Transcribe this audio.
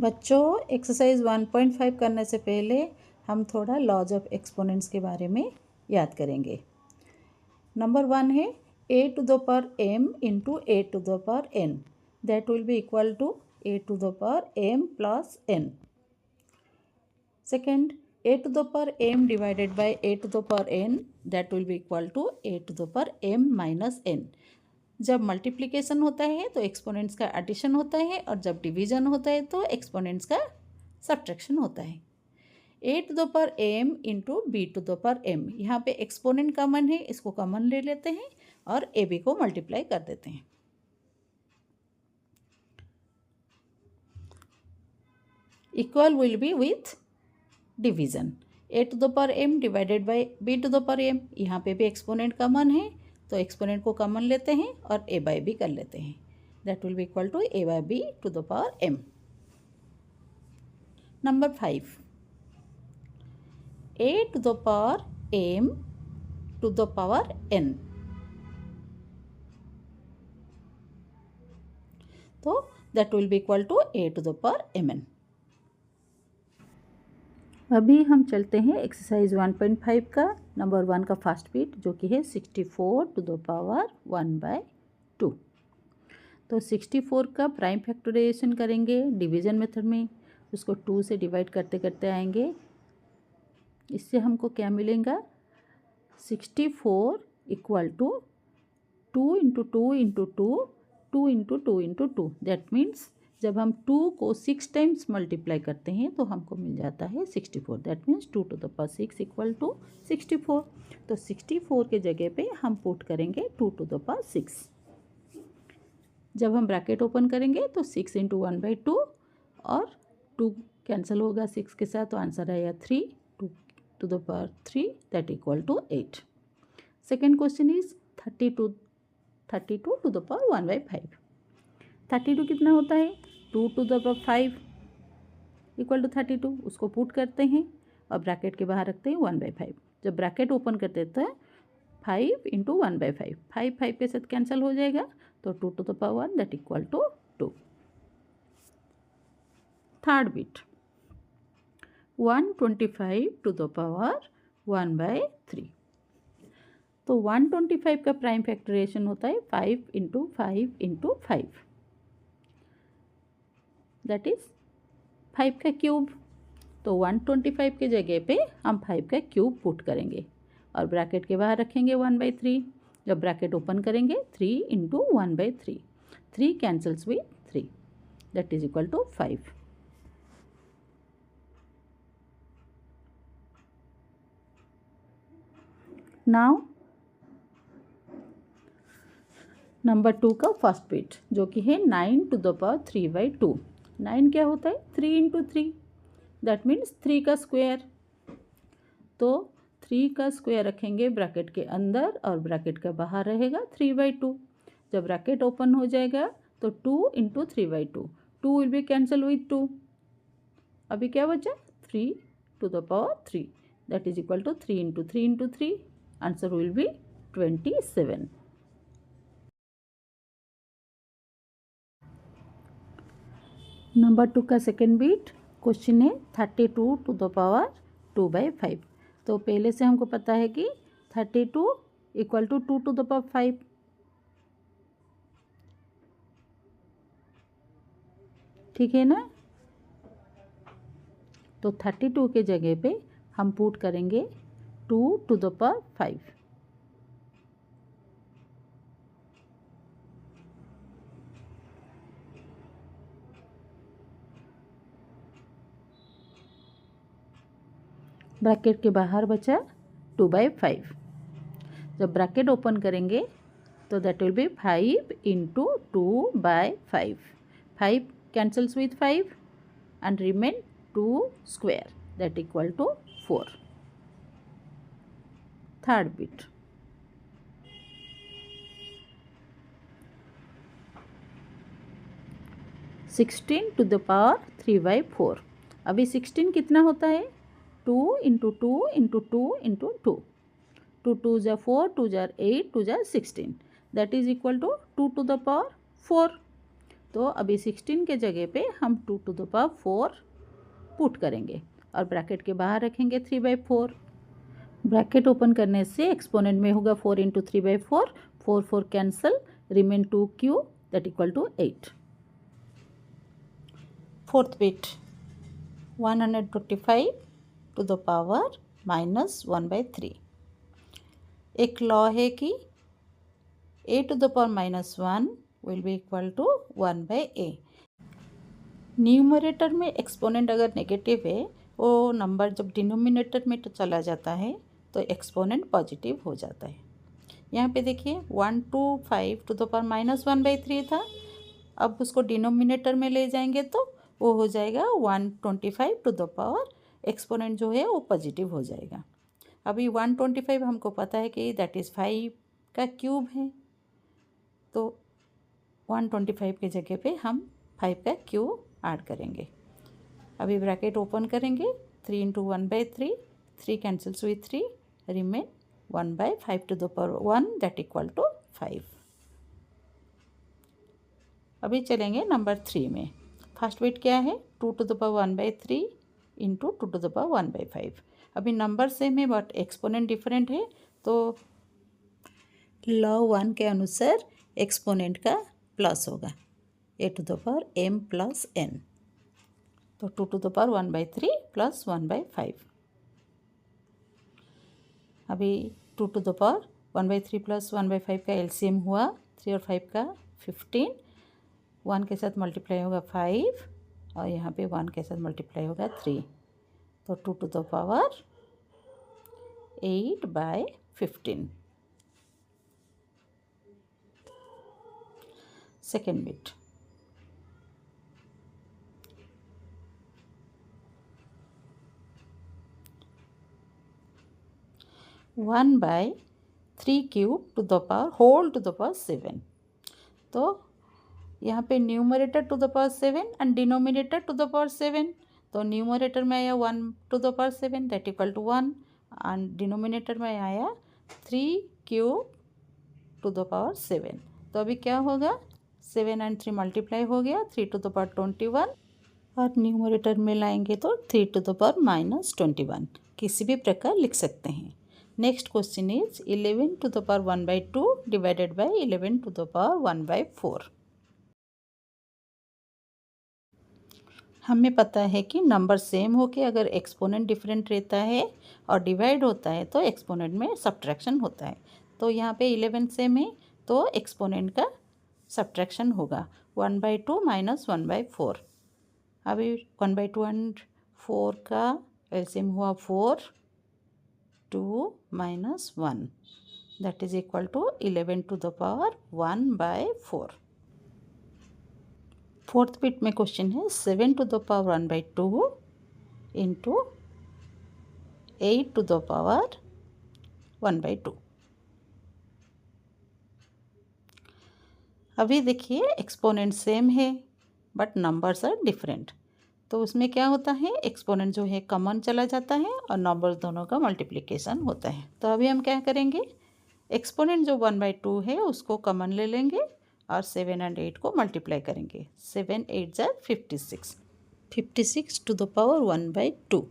बच्चों, एक्सरसाइज 1.5 करने से पहले हम थोड़ा लॉज ऑफ एक्सपोनेंट्स के बारे में याद करेंगे। नंबर 1 है a to the power m into a to the power n, that will be equal to a to the power m plus n। Second, a to the power m divided by a to the power n, that will be equal to a to the power m minus n। जब multiplication होता है तो exponents का addition होता है, और जब division होता है तो एक्सपोनेंट्स का सब्ट्रैक्शन होता है। a to the power m into b to the power m, यहाँ पे एक्सपोनेंट कॉमन है, इसको कॉमन ले लेते हैं और ए बी को मल्टीप्लाई कर देते हैं। Equal will be with division, a to the power m divided by b to the power m, यहाँ पे भी एक्सपोनेंट कॉमन है तो एक्सपोनेंट को कॉमन लेते हैं और a बाय b कर लेते हैं, that will be equal to a by b to the power m। Number 5, a to the power m to the power n, तो that will be equal to a to the power mn। अभी हम चलते हैं exercise 1.5 का number 1 का first beat, जो कि है 64 टू द पावर 1/2। तो 64 का प्राइम फैक्टराइजेशन करेंगे डिवीजन मेथड में, उसको 2 से डिवाइड करते करते आएंगे। इससे हमको क्या मिलेगा, 64 equal to 2 into 2 into 2, 2 into 2 into 2, that means जब हम 2 को 6 टाइम्स मल्टीप्लाई करते हैं तो हमको मिल जाता है 64, that means 2 to the power 6 equal to 64। तो 64 के जगह पे हम पुट करेंगे 2 टू द पावर 6। जब हम ब्रैकेट ओपन करेंगे तो 6 इंटू 1/2 और 2 कैंसिल होगा 6 के साथ, तो आंसर आएगा 3, 2 to the power 3 that equal to 8। Second question is 32 to the power 1/5। 32 कितना होता है, 2 to the power 5 equal to 32, उसको पुट करते हैं और ब्रैकेट के बाहर रखते हैं 1/5। जब ब्रैकेट ओपन कर देते हैं 5 इंटू 1/5, 5 के साथ कैंसिल हो जाएगा, तो 2 to the power 1 that equal to 2। Third bit 125 to the power 1/3। तो 125 का प्राइम फैक्टराइजेशन होता है 5 इंटू 5 इंटू 5, दैट इज 5 का क्यूब। तो 125 के जगह पे हम 5 का क्यूब पुट करेंगे और ब्रैकेट के बाहर रखेंगे 1/3। जब ब्रैकेट ओपन करेंगे 3 into 1/3, 3 cancels with 3, that is equal to 5। Now number 2 का फर्स्ट बिट, जो कि है 9 टू द पावर 3/2। 9 क्या होता है, 3 इंटू 3, दैट मीन्स 3 का स्क्वायर। तो 3 का स्क्वायर रखेंगे ब्रैकेट के अंदर और ब्रैकेट के बाहर रहेगा 3/2। जब ब्रैकेट ओपन हो जाएगा तो 2 into 3/2, 2 will be cancel with 2, अभी क्या बचा 3 to the power 3, that is equal to 3 into 3 into 3, answer will be 27। Number 2 का सेकेंड बीट क्वेश्चन है 32 टू द पावर 2/5। तो पहले से हमको पता है कि 32 equal to 2 to the power 5, ठीक है ना। तो 32 के जगह पे हम पुट करेंगे 2 टू द पावर 5। ब्रैकेट के बाहर बचा 2/5। जब ब्रैकेट ओपन करेंगे तो that will be 5 into 2/5, 5 cancels with 5 and remain 2 square, that equal to 4। Third bit 16 to the power 3/4। अभी 16 कितना होता है, 2 इंटू 2 इंटू 2 इंटू 2, 2 2 जा 4, 2 जा 8, 2 जा 16, that is equal to 2 to the power 4। तो अभी 16 के जगह पे हम 2 टू द पावर 4 पुट करेंगे और ब्रैकेट के बाहर रखेंगे 3/4। ब्रैकेट ओपन करने से एक्सपोनेंट में होगा 4 into 3/4, 4 4 cancel, remain 2q that equal to 8। Fourth bit 125 to the power -1/3। एक लॉ है कि a to the power -1 will be equal to 1/a। Numerator में एक्सपोनेंट अगर नेगेटिव है, वो नंबर जब डिनोमिनेटर में तो चला जाता है तो एक्सपोनेंट पॉजिटिव हो जाता है। यहाँ पे देखिए 125 टू द पावर -1/3 था, अब उसको डिनोमिनेटर में ले जाएंगे तो वो हो जाएगा 125 टू द पावर, एक्सपोनेंट जो है वो पॉजिटिव हो जाएगा। अभी 125 हमको पता है कि दैट इज़ 5 का क्यूब है, तो 125 के जगह पे हम 5 का क्यूब ऐड करेंगे। अभी ब्रैकेट ओपन करेंगे, 3 into 1/3, 3 cancels with 3, remain 1/5 to the power 1 that equal to 5। अभी चलेंगे नंबर 3 में। फर्स्ट बिट क्या है, 2 to the power 1/3 into 2 to the power 1/5। अभी नंबर सेम है बट एक्सपोनेंट डिफरेंट है, तो लॉ 1 के अनुसार एक्सपोनेंट का प्लस होगा, a to the power m plus n, तो 2 टू द पावर 1/3 प्लस 1/5। अभी 2 टू द पावर 1/3 प्लस 1/5 का एलसीएम हुआ 3 और 5 का 15, 1 के साथ मल्टीप्लाई होगा 5 और यहाँ पे 1 के साथ मल्टीप्लाई होगा 3, तो 2 to the power 8/15। Second bit 1/3 cube to the power whole to the power 7। तो यहाँ पे numerator to the power 7 and denominator to the power 7, तो न्यूमरेटर में आया 1 to the power 7 that equal to 1 and denominator में आया 3 cube to the power 7। तो अभी क्या होगा, 7 एंड 3 मल्टीप्लाई हो गया, 3 टू द पावर 21 और न्यूमरेटर में लाएंगे तो 3 टू द पावर -21। किसी भी प्रकार लिख सकते हैं। Next question is 11 to the power 1/2 divided by 11 to the power 1/4। हमें पता है कि नंबर सेम हो के अगर एक्सपोनेंट डिफरेंट रहता है और डिवाइड होता है तो एक्सपोनेंट में सब्ट्रैक्शन होता है। तो यहाँ पे 11 सेम है तो एक्सपोनेंट का सब्ट्रैक्शन होगा 1/2 माइनस 1/4। अभी 1/2 एंड 4 का एलसीएम हुआ 4, 2 minus 1 that is equal to 11 to the power 1/4। Fourth bit में क्वेश्चन है 7 to the power 1/2 into 8 to the power 1/2। अभी देखिए एक्सपोनेंट सेम है बट नंबर्स आर डिफरेंट, तो उसमें क्या होता है, एक्सपोनेंट जो है कॉमन चला जाता है और नंबर्स दोनों का मल्टीप्लिकेशन होता है। तो अभी हम क्या करेंगे, एक्सपोनेंट जो 1/2 है उसको कॉमन ले लेंगे और 7 एंड 8 को मल्टीप्लाई करेंगे। 7 8 जार 56, 56 टू द पावर 1/2।